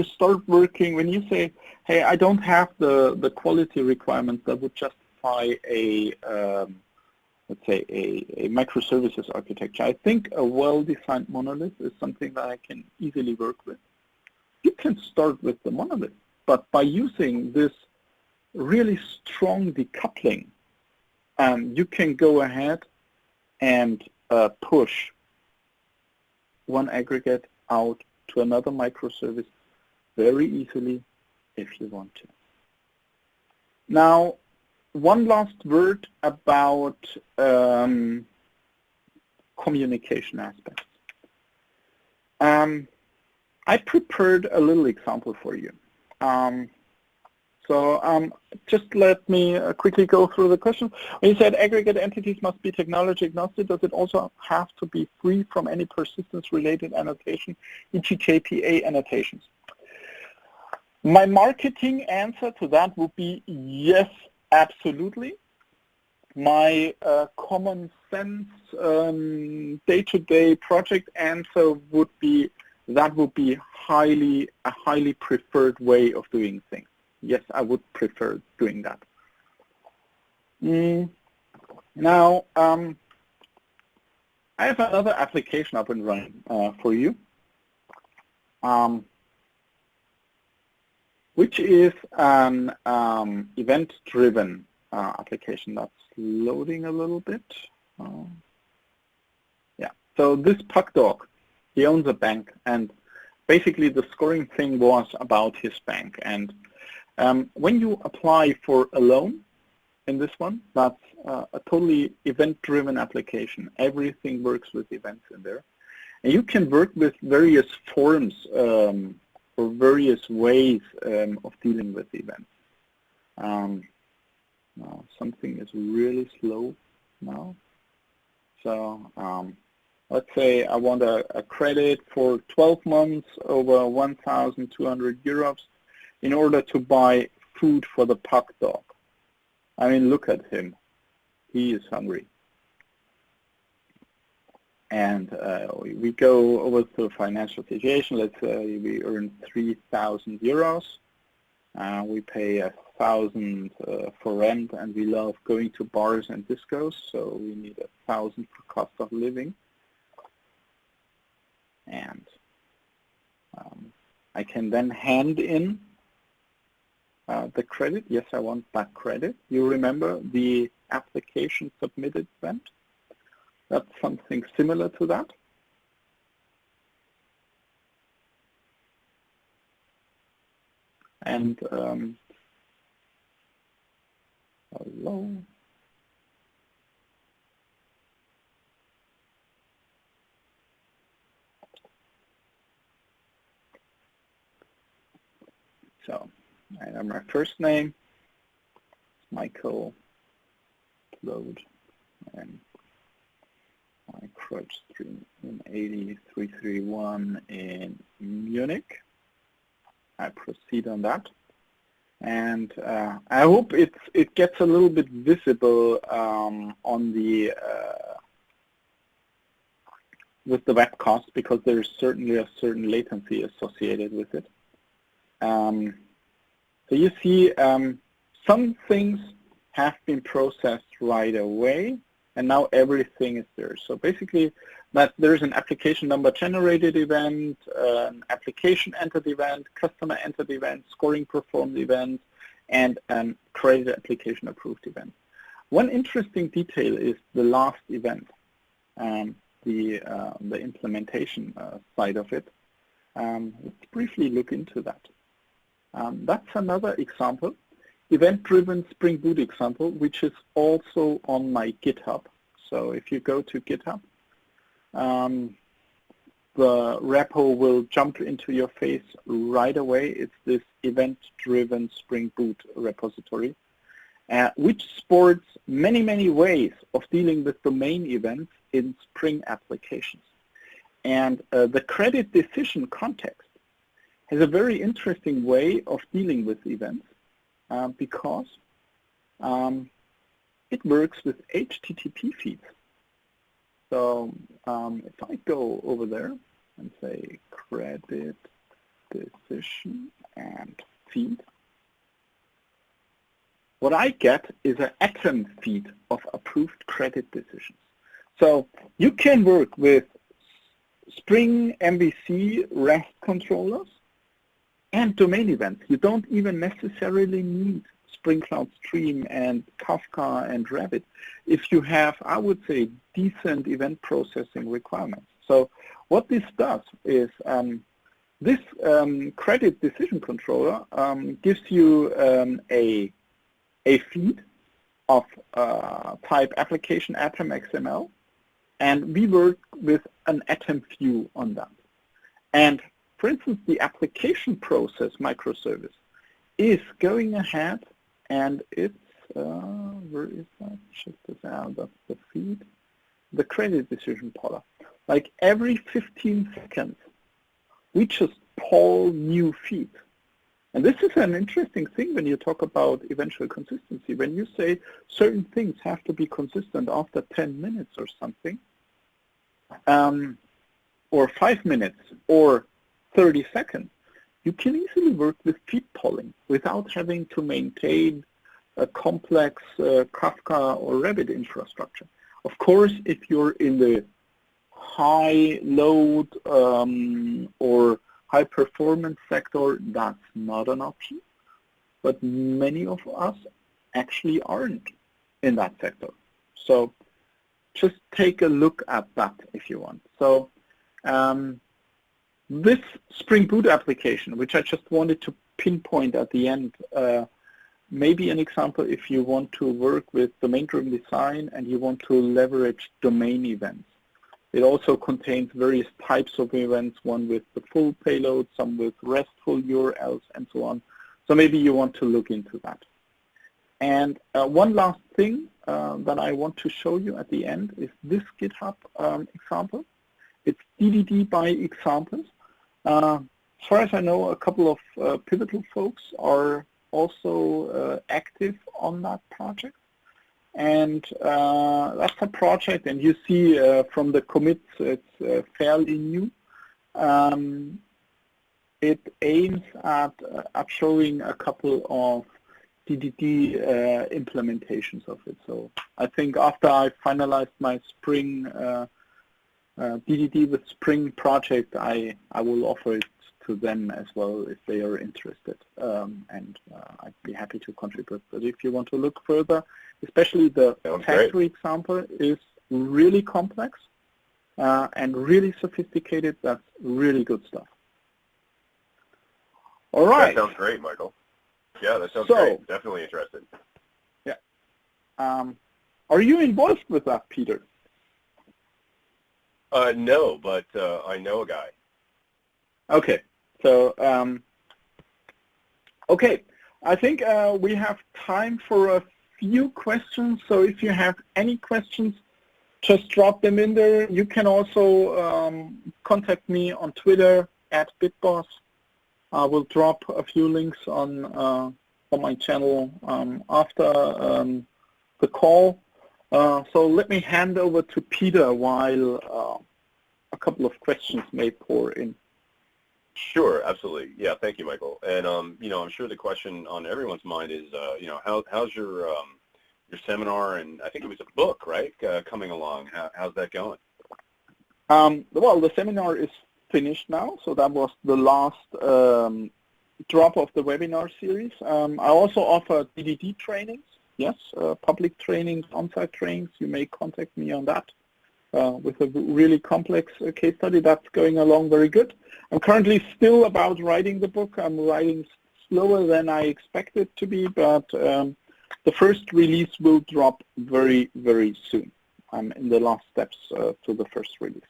start working, when you say, hey, I don't have the quality requirements that would justify a let's say a microservices architecture. I think a well-designed monolith is something that I can easily work with. You can start with the monolith, but by using this really strong decoupling, you can go ahead and push one aggregate out to another microservice very easily if you want to. Now, one last word about communication aspects. I prepared a little example for you. Just let me quickly go through the question. When you said aggregate entities must be technology agnostic, does it also have to be free from any persistence-related annotation, e.g. JPA annotations? My marketing answer to that would be yes, absolutely. My common sense day-to-day project answer would be that would be a highly preferred way of doing things. Yes, I would prefer doing that. Now, I have another application up and running for you. which is an event-driven application. That's loading a little bit. Yeah, so this puck dog, he owns a bank, and basically the scoring thing was about his bank. And when you apply for a loan in this one, that's a totally event-driven application. Everything works with events in there. And you can work with various forms or various ways of dealing with events. Now something is really slow now. So let's say I want a credit for 12 months over 1,200 euros in order to buy food for the puck dog. I mean, look at him. He is hungry. And we go over to the financial situation. Let's say we earn 3,000 euros. We pay 1,000 for rent, and we love going to bars and discos, so we need 1,000 for cost of living. And I can then hand in the credit. Yes, I want that credit. You remember the application submitted event? That's something similar to that. And hello. So I have my first name, Michael, Plod, and my crutch stream in 80331 in Munich. I proceed on that, and I hope it gets a little bit visible on the with the webcast, because there's certainly a certain latency associated with it. So you see some things have been processed right away, and now everything is there. So basically, that there's an application number generated event, an application entered event, customer entered event, scoring performed event, and credit application approved event. One interesting detail is the last event, the implementation side of it. Let's briefly look into that. That's another example, Event-Driven Spring Boot example, which is also on my GitHub. So if you go to GitHub, the repo will jump into your face right away. It's this Event-Driven Spring Boot repository, which supports many, many ways of dealing with domain events in Spring applications. And the credit decision context has a very interesting way of dealing with events because it works with HTTP feeds. So if I go over there and say credit decision and feed, what I get is an atom feed of approved credit decisions. So you can work with Spring MVC REST controllers and domain events. You don't even necessarily need Spring Cloud Stream and Kafka and Rabbit if you have, I would say, decent event processing requirements. So what this does is this credit decision controller gives you a feed of type application atom XML, and we work with an atom view on that. And for instance, the application process microservice is going ahead, and it's, where is that? Check this out, that's the feed. The credit decision poller. Like every 15 seconds, we just poll new feeds. And this is an interesting thing when you talk about eventual consistency. When you say certain things have to be consistent after 10 minutes or something, or 5 minutes, or 30 seconds, you can easily work with feed polling without having to maintain a complex Kafka or Rabbit infrastructure. Of course, if you're in the high load or high performance sector, that's not an option. but many of us actually aren't in that sector. So just take a look at that if you want. So this Spring Boot application, which I just wanted to pinpoint at the end, may be an example if you want to work with domain-driven design and you want to leverage domain events. It also contains various types of events, one with the full payload, some with RESTful URLs, and so on. So maybe you want to look into that. And one last thing that I want to show you at the end is this GitHub example. It's DDD by examples. As far as I know, a couple of Pivotal folks are also active on that project. And that's a project, and you see from the commits, it's fairly new. It aims at showing a couple of DDD implementations of it. So I think after I finalized my Spring DDD with Spring project, I will offer it to them as well if they are interested, and I'd be happy to contribute. But if you want to look further, especially the factory example is really complex and really sophisticated. That's really good stuff. All right. That sounds great, Michael. Yeah, that sounds great. Definitely interested. Yeah. Are you involved with that, Peter? No, but I know a guy. Okay. So, okay. I think we have time for a few questions. So if you have any questions, just drop them in there. You can also contact me on Twitter @BitBoss. I will drop a few links on my channel after the call. So let me hand over to Peter while a couple of questions may pour in. Sure, absolutely. Yeah, thank you, Michael. And you know, I'm sure the question on everyone's mind is, you know, how's your seminar, and I think it was a book, right, coming along? How's that going? Well, the seminar is finished now, so that was the last drop of the webinar series. I also offer DDD trainings, yes, public trainings, on-site trainings. You may contact me on that with a really complex case study. That's going along very good. I'm currently still about writing the book. I'm writing slower than I expected to be, but the first release will drop very, very soon. I'm in the last steps to the first release.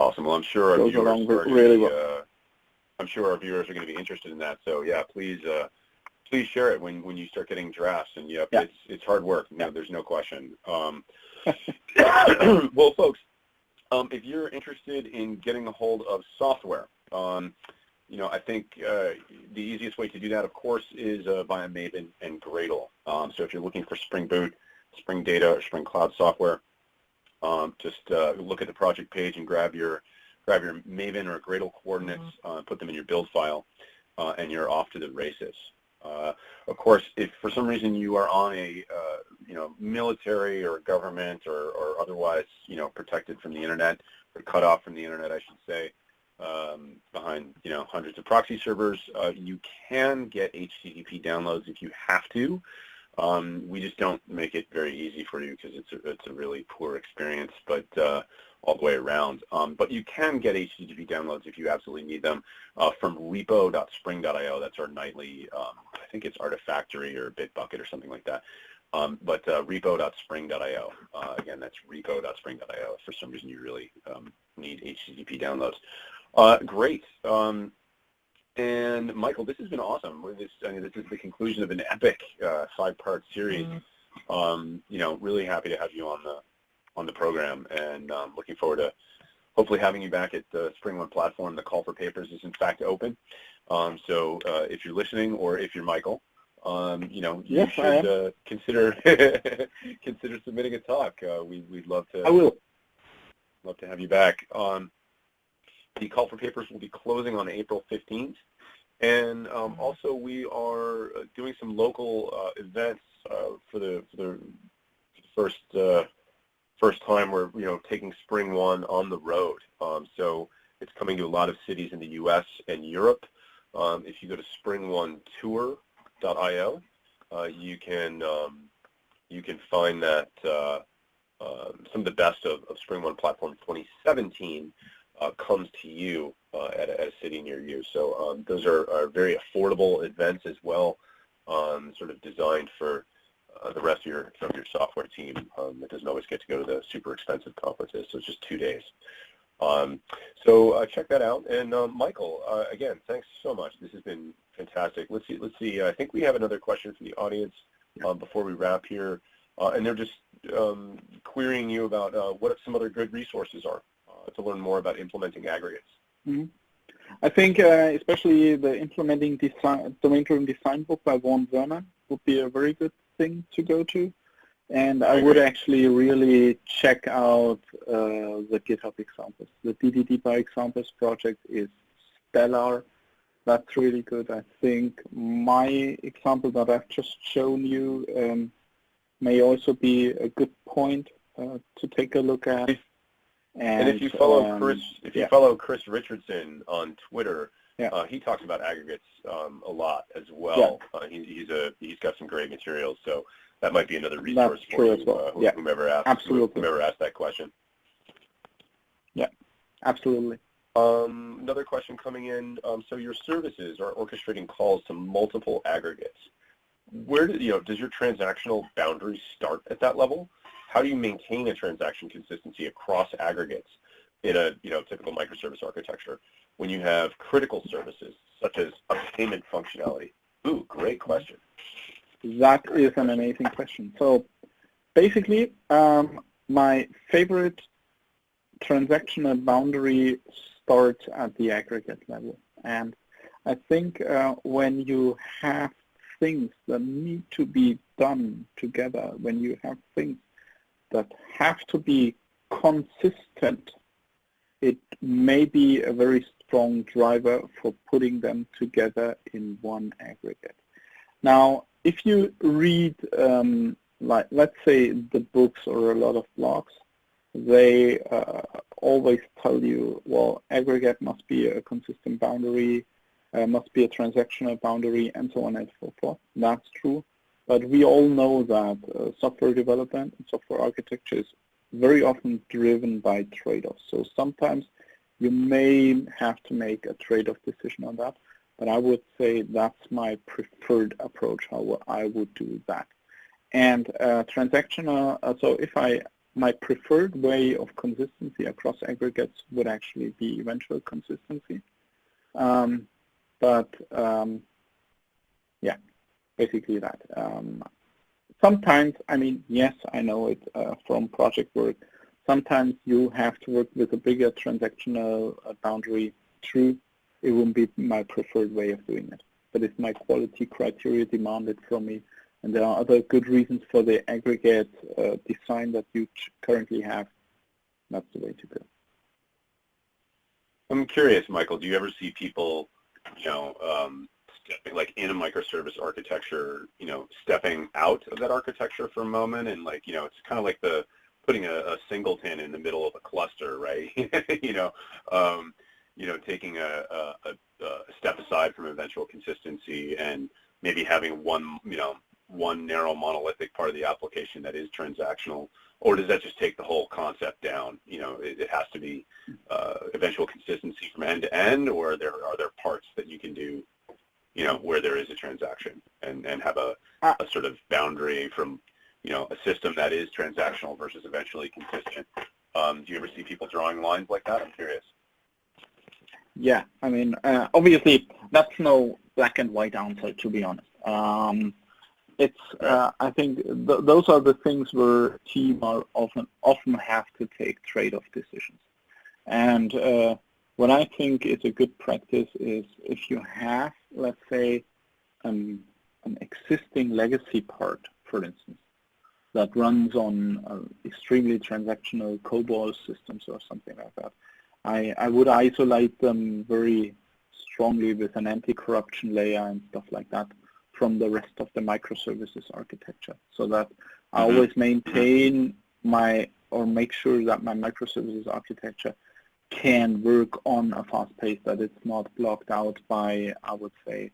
Awesome. Well, I'm sure our viewers are really well. I'm sure our viewers are going to be interested in that. So yeah, please share it when you start getting drafts. And yeah. It's hard work. No, there's no question. Well, folks, if you're interested in getting a hold of software, you know, I think the easiest way to do that, of course, is via Maven and Gradle. So if you're looking for Spring Boot, Spring Data, or Spring Cloud software, just look at the project page and grab your Maven or Gradle coordinates, put them in your build file, and you're off to the races. Of course, if for some reason you are on a you know, military or government or otherwise, you know, protected from the internet, or cut off from the internet, I should say, behind, you know, hundreds of proxy servers, you can get HTTP downloads if you have to. We just don't make it very easy for you because it's a really poor experience, but all the way around. But you can get HTTP downloads if you absolutely need them from repo.spring.io. That's our nightly, I think it's Artifactory or Bitbucket or something like that. But repo.spring.io. Again, that's repo.spring.io if for some reason you really need HTTP downloads. Great. And Michael, this has been awesome. This is the conclusion of an epic 5-part series. You know, really happy to have you on the program, and looking forward to hopefully having you back at the Spring One platform. The call for papers is in fact open. So if you're listening, or if you're Michael, you know, you should consider submitting a talk. We'd love to. I will. Love to have you back. The call for papers will be closing on April 15th. And also we are doing some local events for the first time we're, you know, taking Spring One on the road. So it's coming to a lot of cities in the U.S. and Europe. If you go to Spring One Tour github.io. You can find that some of the best of Spring One Platform 2017 comes to you at a city near you. So those are very affordable events as well, sort of designed for the rest of your software team that doesn't always get to go to the super expensive conferences. So it's just 2 days. So check that out. And Michael, again, thanks so much. This has been fantastic. Let's see. I think we have another question from the audience before we wrap here. And they're just querying you about what some other good resources are to learn more about implementing aggregates. Mm-hmm. I think especially the Implementing Domain-Driven Design book by Vaughan Vernon would be a very good thing to go to. And I would actually really check out the GitHub examples. The DDD by examples project is stellar. That's really good. I think my example that I've just shown you may also be a good point to take a look at. And if you follow follow Chris Richardson on Twitter, he talks about aggregates a lot as well. He's got some great materials, so that might be another resource for you, whomever asked that question. Yeah, absolutely. Another question coming in. So your services are orchestrating calls to multiple aggregates. Where does your transactional boundary start at that level? How do you maintain a transaction consistency across aggregates in a typical microservice architecture when you have critical services such as a payment functionality? Ooh, great question. That is an amazing question. So basically, my favorite transactional boundary starts at the aggregate level. And I think when you have things that need to be done together, when you have things that have to be consistent, it may be a very strong driver for putting them together in one aggregate. Now, if you read, let's say, the books or a lot of blogs, they always tell you, well, aggregate must be a consistent boundary, must be a transactional boundary, and so on and so forth. That's true. But we all know that software development and software architecture is very often driven by trade-offs. So sometimes you may have to make a trade-off decision on that. But I would say that's my preferred approach, how I would do that. And transactional, so my preferred way of consistency across aggregates would actually be eventual consistency. Yeah, basically that. Sometimes, I mean, yes, I know it from project work. Sometimes you have to work with a bigger transactional boundary. True. It wouldn't be my preferred way of doing it. But if my quality criteria demand it from me, and there are other good reasons for the aggregate design that you currently have, that's the way to go. I'm curious, Michael, do you ever see people, stepping, like in a microservice architecture, stepping out of that architecture for a moment, and it's kind of like putting a singleton in the middle of a cluster, right? Taking a step aside from eventual consistency and maybe having one narrow monolithic part of the application that is transactional, or does that just take the whole concept down? It has to be eventual consistency from end to end, or are there parts that you can do, where there is a transaction and have a sort of boundary from, a system that is transactional versus eventually consistent? Do you ever see people drawing lines like that? I'm curious. Yeah, I mean, obviously, that's no black and white answer, to be honest. I think those are the things where teams are often have to take trade-off decisions. And what I think is a good practice is if you have, let's say, an existing legacy part, for instance, that runs on extremely transactional COBOL systems or something like that, I would isolate them very strongly with an anti-corruption layer and stuff like that from the rest of the microservices architecture, so that I always maintain make sure that my microservices architecture can work on a fast pace, that it's not blocked out by, I would say,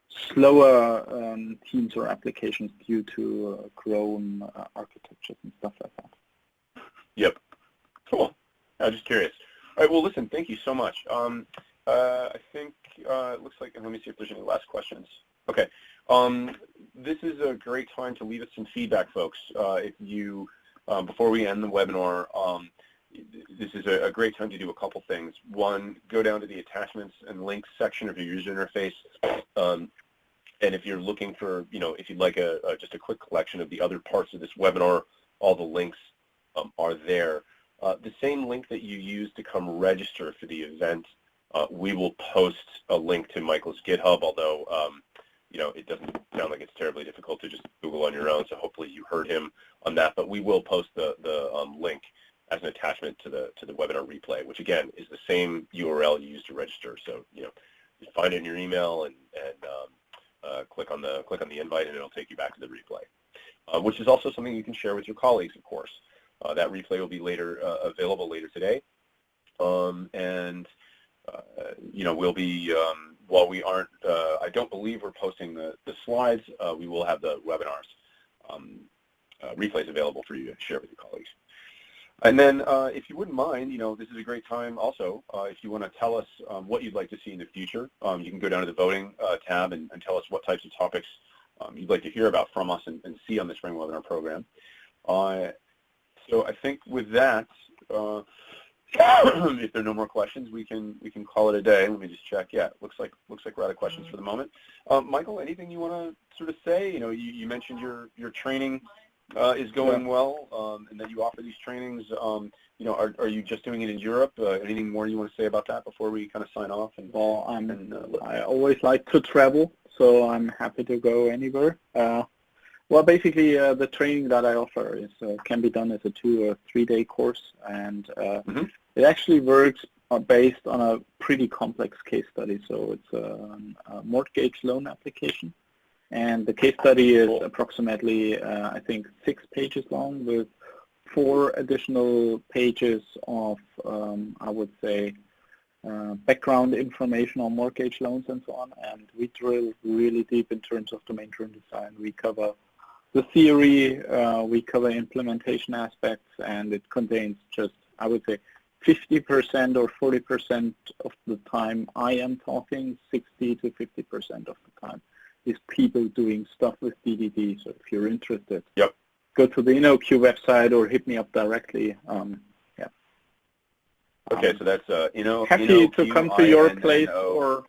slower teams or applications due to Chrome architectures and stuff like that. Yep. Cool. I'm just curious. All right. Well, listen. Thank you so much. I think it looks like. Let me see if there's any last questions. Okay. This is a great time to leave us some feedback, folks. If you, before we end the webinar, this is a great time to do a couple things. One, go down to the attachments and links section of your user interface. And if you're looking for, if you'd like just a quick collection of the other parts of this webinar, all the links are there. The same link that you use to come register for the event, we will post a link to Michael's GitHub, although it doesn't sound like it's terribly difficult to just Google on your own, so hopefully you heard him on that. But we will post the link as an attachment to the webinar replay, which again is the same URL you use to register. So you find it in your email and click on the invite, and it'll take you back to the replay, which is also something you can share with your colleagues, of course. That replay will be available later today, and we'll be while we aren't. I don't believe we're posting the slides. We will have the webinars replays available for you to share with your colleagues. And then, if you wouldn't mind, this is a great time also, if you want to tell us what you'd like to see in the future, you can go down to the voting tab and tell us what types of topics you'd like to hear about from us and see on the Spring Webinar program. So I think with that, if there are no more questions, we can call it a day. Let me just check. Yeah, looks like we're out of questions for the moment. Michael, anything you want to sort of say? You mentioned your training is going well, and that you offer these trainings. Are you just doing it in Europe? Anything more you want to say about that before we kind of sign off? Well, I always like to travel, so I'm happy to go anywhere. Well, basically, the training that I offer can be done as a 2 or 3 day course, and it actually works based on a pretty complex case study. So it's a mortgage loan application. And the case study is approximately, I think, 6 pages long with 4 additional pages of, I would say, background information on mortgage loans and so on. And we drill really deep in terms of domain-driven design. We cover the theory, we cover implementation aspects, and it contains just, I would say, 50% or 40% of the time I am talking, 60 to 50% of the time is people doing stuff with DDD. So if you're interested, go to the InnoQ website or hit me up directly. Okay, so that's happy to come to your place or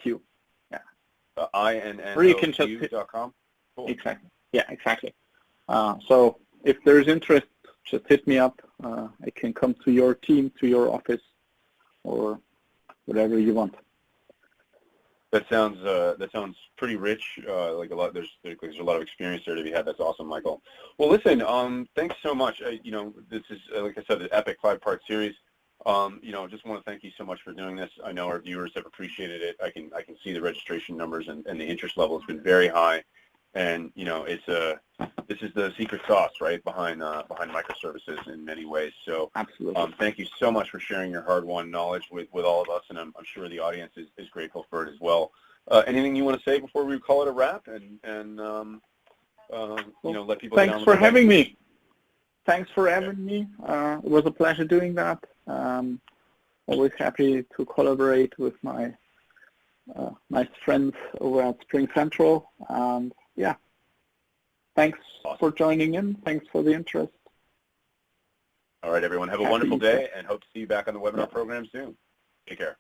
Q. INNOQ.com. Cool. Exactly. Yeah, exactly. So if there's interest, just hit me up. I can come to your team, to your office, or whatever you want. That sounds pretty rich. There's a lot of experience there to be had. That's awesome, Michael. Well, listen. Thanks so much. This is like I said, the epic 5-part series. Just want to thank you so much for doing this. I know our viewers have appreciated it. I can see the registration numbers and the interest level has been very high. And this is the secret sauce, right, behind microservices in many ways. So absolutely, thank you so much for sharing your hard-won knowledge with all of us, and I'm sure the audience is grateful for it as well. Anything you want to say before we call it a wrap, and let people. Thanks for having me. Thanks for having me. It was a pleasure doing that. Always happy to collaborate with my nice friends over at Spring Central. Yeah, thanks for joining in. Thanks for the interest. All right, everyone. Have a wonderful day, and hope to see you back on the webinar program soon. Take care.